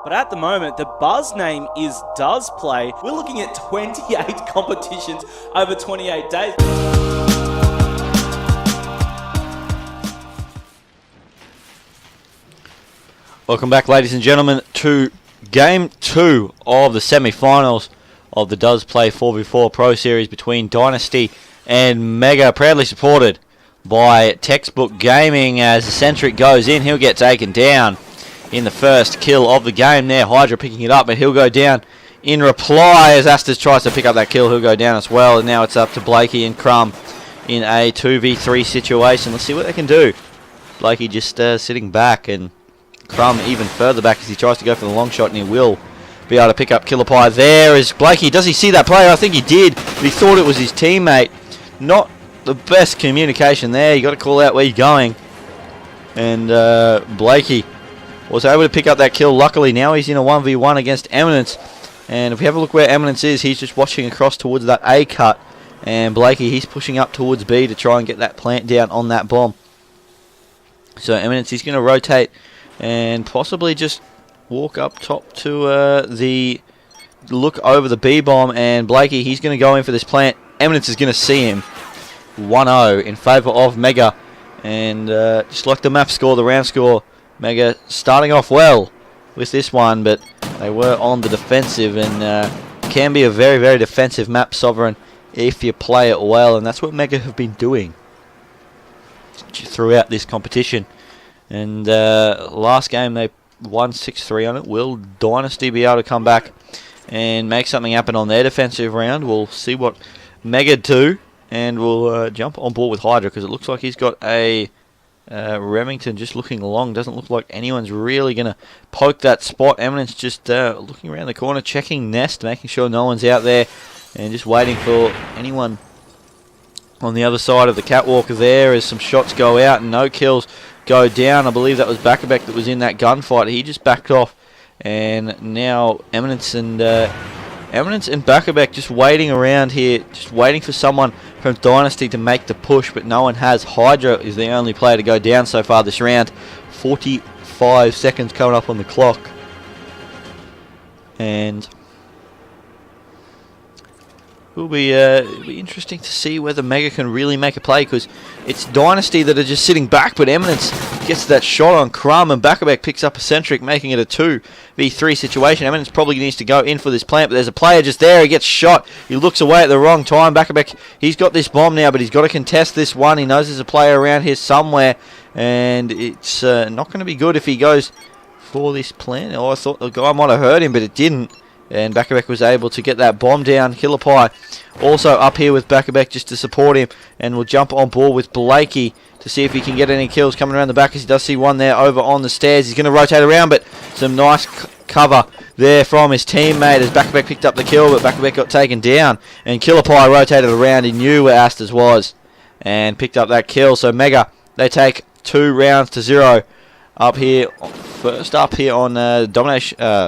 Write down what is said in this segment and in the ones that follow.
But at the moment, the buzz name is Does Play. We're looking at 28 competitions over 28 days. Welcome back, ladies and gentlemen, to Game 2 of the semi-finals of the Does Play 4v4 Pro Series between Dynasty and Mega, proudly supported by Textbook Gaming. As Eccentric goes in, he'll get taken down in the first kill of the game there. Hydra picking it up, but he'll go down in reply as Astas tries to pick up that kill. He'll go down as well, and now it's up to Blakey and Crumb in a 2v3 situation. Let's see what they can do. Blakey just sitting back, and Crumb even further back as he tries to go for the long shot, and he will be able to pick up Killer Pie. There is Blakey. Does he see that player? I think he did, but he thought it was his teammate. Not the best communication there. You got to call out where you're going. And Blakey was able to pick up that kill. Luckily, now he's in a 1v1 against Eminence. And if we have a look where Eminence is, he's just watching across towards that A cut. And Blakey, he's pushing up towards B to try and get that plant down on that bomb. So Eminence, he's going to rotate and possibly just walk up top to the look over the B bomb, and Blakey, he's going to go in for this plant. Eminence is going to see him. 1-0 in favour of Mega, and just like the map score, the round score, Mega starting off well with this one, but they were on the defensive, and can be a very, very defensive map, Sovereign, if you play it well, and that's what Mega have been doing throughout this competition. And last game they won 6-3 on it. Will Dynasty be able to come back and make something happen on their defensive round? We'll see what Mega do, and we'll jump on board with Hydra, because it looks like he's got a Remington just looking along. Doesn't look like anyone's really going to poke that spot. Eminence just looking around the corner, checking nest, making sure no one's out there, and just waiting for anyone on the other side of the catwalk there as some shots go out and no kills go down. I believe that was Bakabek that was in that gunfight. He just backed off, and now Eminence and Bakabek just waiting around here, just waiting for someone from Dynasty to make the push, but no one has. Hydra is the only player to go down so far this round. 45 seconds coming up on the clock, and it'll be interesting to see whether Mega can really make a play, because it's Dynasty that are just sitting back, but Eminence gets that shot on Crumb, and Bakabek picks up Eccentric, making it a 2v3 situation. Eminence probably needs to go in for this plant, but there's a player just there. He gets shot. He looks away at the wrong time. Bakabek, he's got this bomb now, but he's got to contest this one. He knows there's a player around here somewhere, and it's not going to be good if he goes for this plant. Oh, I thought the guy might have heard him, but it didn't. And Bakabek was able to get that bomb down. Killer Pie also up here with Bakabek just to support him. And we'll jump on board with Blakey to see if he can get any kills coming around the back, as he does see one there over on the stairs. He's going to rotate around, but some nice cover there from his teammate as Bakabek picked up the kill, but Bakabek got taken down. And Killer Pie rotated around. He knew where Astas was and picked up that kill. So Mega, they take 2-0 up here. First up here on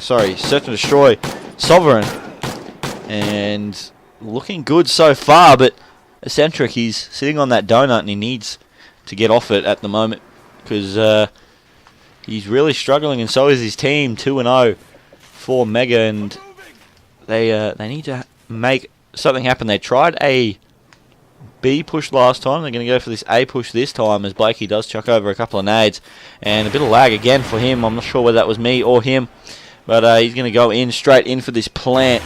Search and Destroy Sovereign, and looking good so far, but Eccentric, he's sitting on that donut and he needs to get off it at the moment, because he's really struggling, and so is his team. 2-0 for Mega, and they need to make something happen. They tried a B push last time. They're going to go for this A push this time, as Blakey does chuck over a couple of nades, and a bit of lag again for him. I'm not sure whether that was me or him, but he's going to go in straight in for this plant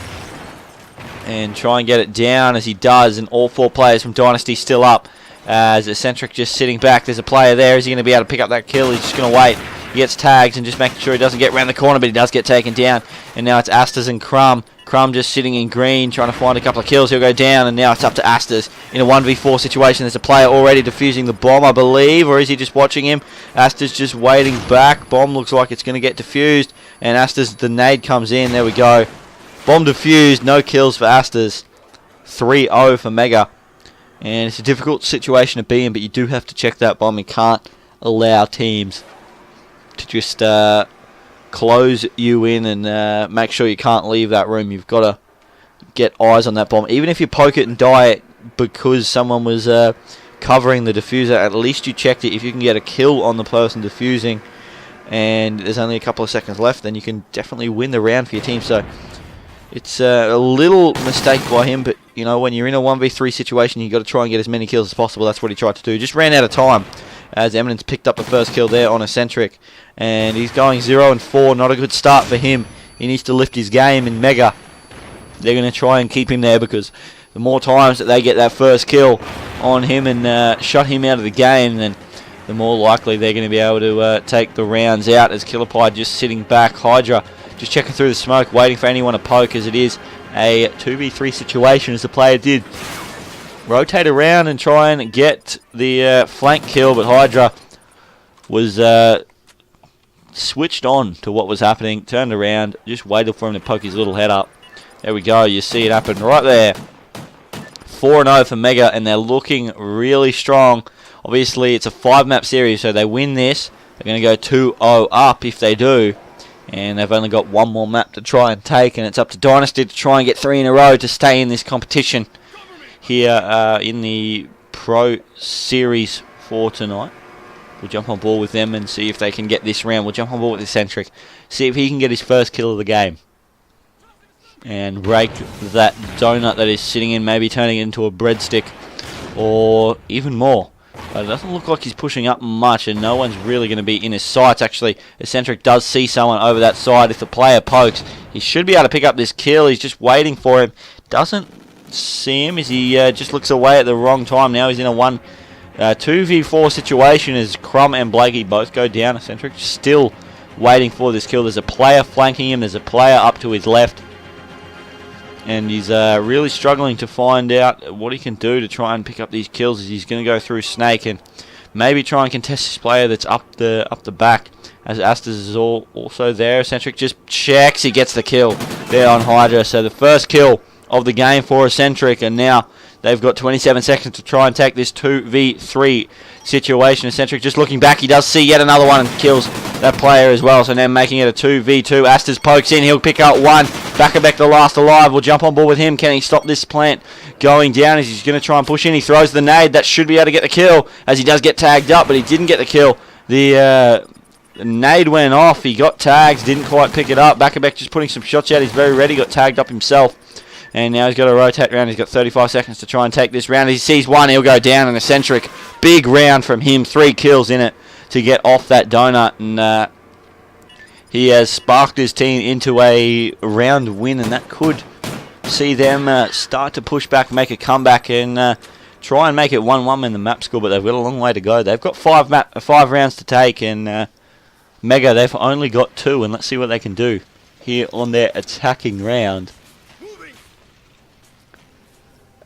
and try and get it down, as he does. And all four players from Dynasty still up, as Eccentric just sitting back. There's a player there. Is he going to be able to pick up that kill? He's just going to wait. He gets tagged and just making sure he doesn't get around the corner, but he does get taken down. And now it's Astas and Crumb. Crumb just sitting in green, trying to find a couple of kills. He'll go down, and now it's up to Astas in a 1v4 situation. There's a player already defusing the bomb, I believe, or is he just watching him? Astas just waiting back. Bomb looks like it's going to get defused, and Astas, the nade comes in. There we go. Bomb defused. No kills for Astas. 3-0 for Mega. And it's a difficult situation to be in, but you do have to check that bomb. You can't allow teams to just close you in and make sure you can't leave that room. You've got to get eyes on that bomb. Even if you poke it and die it because someone was covering the diffuser, at least you checked it. If you can get a kill on the person diffusing, and there's only a couple of seconds left, then you can definitely win the round for your team. So it's a little mistake by him, but you know, when you're in a 1v3 situation, you've got to try and get as many kills as possible. That's what he tried to do. Just ran out of time as Eminence picked up the first kill there on Eccentric, and he's going 0-4. Not a good start for him. He needs to lift his game. In Mega, they're going to try and keep him there, because the more times that they get that first kill on him and shut him out of the game, then the more likely they're going to be able to take the rounds out. As Killer Pie just sitting back, Hydra just checking through the smoke, waiting for anyone to poke, as it is a 2v3 situation, as the player did rotate around and try and get the flank kill, but Hydra was switched on to what was happening, turned around, just waited for him to poke his little head up. There we go, you see it happen right there. 4-0 for Mega, and they're looking really strong. Obviously, it's a 5-map series, so they win this, they're going to go 2-0 up if they do. And they've only got one more map to try and take, and it's up to Dynasty to try and get 3 in a row to stay in this competition here in the Pro Series for tonight. We'll jump on board with them and see if they can get this round. We'll jump on board with Eccentric, see if he can get his first kill of the game and break that donut that is sitting in, maybe turning it into a breadstick or even more. But it doesn't look like he's pushing up much, and no one's really going to be in his sights. Actually, Eccentric does see someone over that side. If the player pokes, he should be able to pick up this kill. He's just waiting for him. Doesn't see him as he just looks away at the wrong time. Now he's in a 2v4 situation as Crumb and Blakey both go down. Eccentric still waiting for this kill. There's a player flanking him. There's a player up to his left. And he's really struggling to find out what he can do to try and pick up these kills, as he's going to go through Snake and maybe try and contest this player that's up the back. As Astas is also there. Eccentric just checks. He gets the kill there on Hydra. So the first kill of the game for Eccentric, and now they've got 27 seconds to try and take this 2v3 situation. Eccentric just looking back. He does see yet another one and kills that player as well. So now making it a 2v2. Astas pokes in. He'll pick out one. Backerbeck, the last alive. We'll jump on board with him. Can he stop this plant going down as he's going to try and push in? He throws the nade. That should be able to get the kill, as he does get tagged up, but he didn't get the kill. The nade went off. He got tagged. Didn't quite pick it up. Backerbeck just putting some shots out. He's very ready. Got tagged up himself. And now he's got to rotate around. He's got 35 seconds to try and take this round. As he sees one, he'll go down. And Eccentric, big round from him. 3 kills in it to get off that donut. And he has sparked his team into a round win. And that could see them start to push back, make a comeback, and try and make it 1-1 in the map score. But they've got a long way to go. They've got 5 rounds to take. And Mega, they've only got 2. And let's see what they can do here on their attacking round.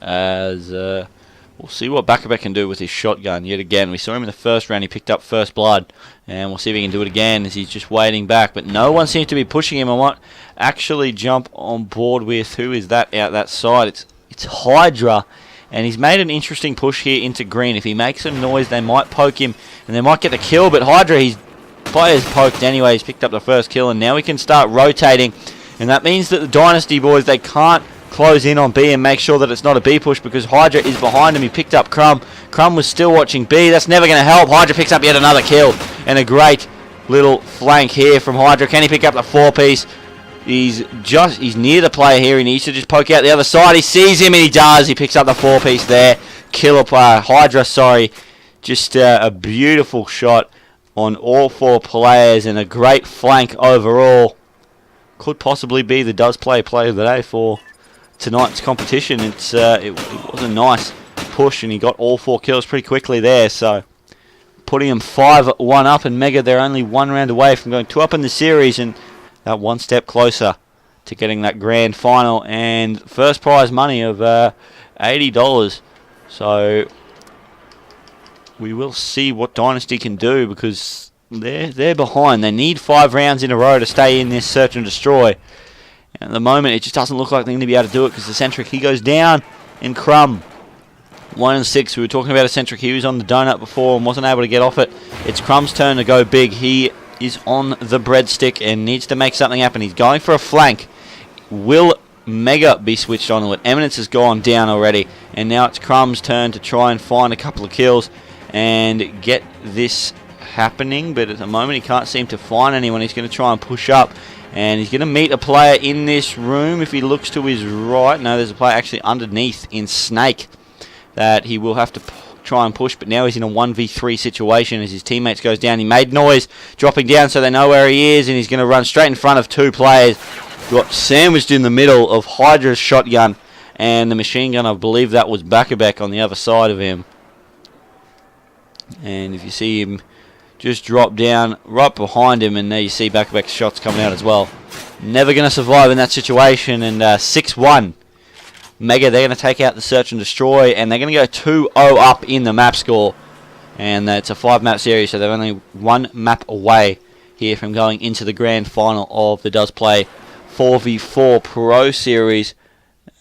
As we'll see what Backerbeck can do with his shotgun yet again. We saw him in the first round. He picked up first blood, and we'll see if he can do it again as he's just waiting back. But no one seems to be pushing him. I might actually jump on board with who is that out that side. It's Hydra, and he's made an interesting push here into green. If he makes a noise, they might poke him, and they might get the kill. But Hydra, his player's poked anyway. He's picked up the first kill, and now we can start rotating. And that means that the Dynasty boys, they can't close in on B and make sure that it's not a B push, because Hydra is behind him. He picked up Crumb. Crumb was still watching B. That's never going to help. Hydra picks up yet another kill, and a great little flank here from Hydra. Can he pick up the 4-piece? He's near the player here. He needs to just poke out the other side. He sees him, and he does. He picks up the 4-piece there. Killer player. Hydra, sorry. Just a beautiful shot on all 4 players, and a great flank overall. Could possibly be the Does Play player of the day for tonight's competition. It was a nice push, and he got all 4 kills pretty quickly there. So putting him 5-1 up, and Mega, they're only 1 round away from going 2 up in the series, and that 1 step closer to getting that grand final and first prize money of $80. So we will see what Dynasty can do, because they're behind. They need 5 rounds in a row to stay in this search and destroy. And at the moment, it just doesn't look like they're going to be able to do it, because Eccentric, he goes down, and Crumb 1-6. We were talking about Eccentric. He was on the donut before and wasn't able to get off it. It's Crumb's turn to go big. He is on the breadstick and needs to make something happen. He's going for a flank. Will Mega be switched onto it? Eminence has gone down already, and now it's Crumb's turn to try and find a couple of kills and get this happening, but at the moment he can't seem to find anyone. He's going to try and push up, and he's going to meet a player in this room. If he looks to his right, no, there's a player actually underneath in Snake that he will have to try and push, but now he's in a 1v3 situation as his teammates goes down. He made noise dropping down so they know where he is, and he's going to run straight in front of two players. Got sandwiched in the middle of Hydra's shotgun and the machine gun. I believe that was Backerbeck on the other side of him. And if you see him just drop down right behind him, and there you see Backerbeck's shots coming out as well. Never going to survive in that situation, and 6-1. Mega, they're going to take out the search and destroy, and they're going to go 2-0 up in the map score. And it's a 5-map series, so they're only one map away here from going into the grand final of the Does Play 4v4 Pro Series.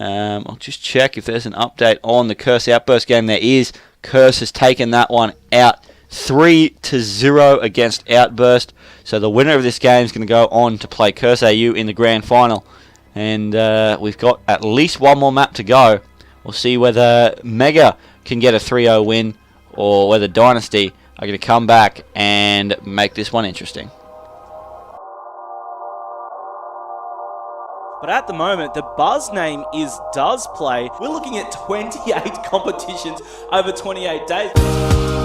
I'll just check if there's an update on the Curse Outburst game. There is. Curse has taken that one out 3-0 against Outburst. So the winner of this game is going to go on to play Curse AU in the grand final. And we've got at least one more map to go. We'll see whether Mega can get a 3-0 win or whether Dynasty are going to come back and make this one interesting. But at the moment, the buzz name is Does Play. We're looking at 28 competitions over 28 days.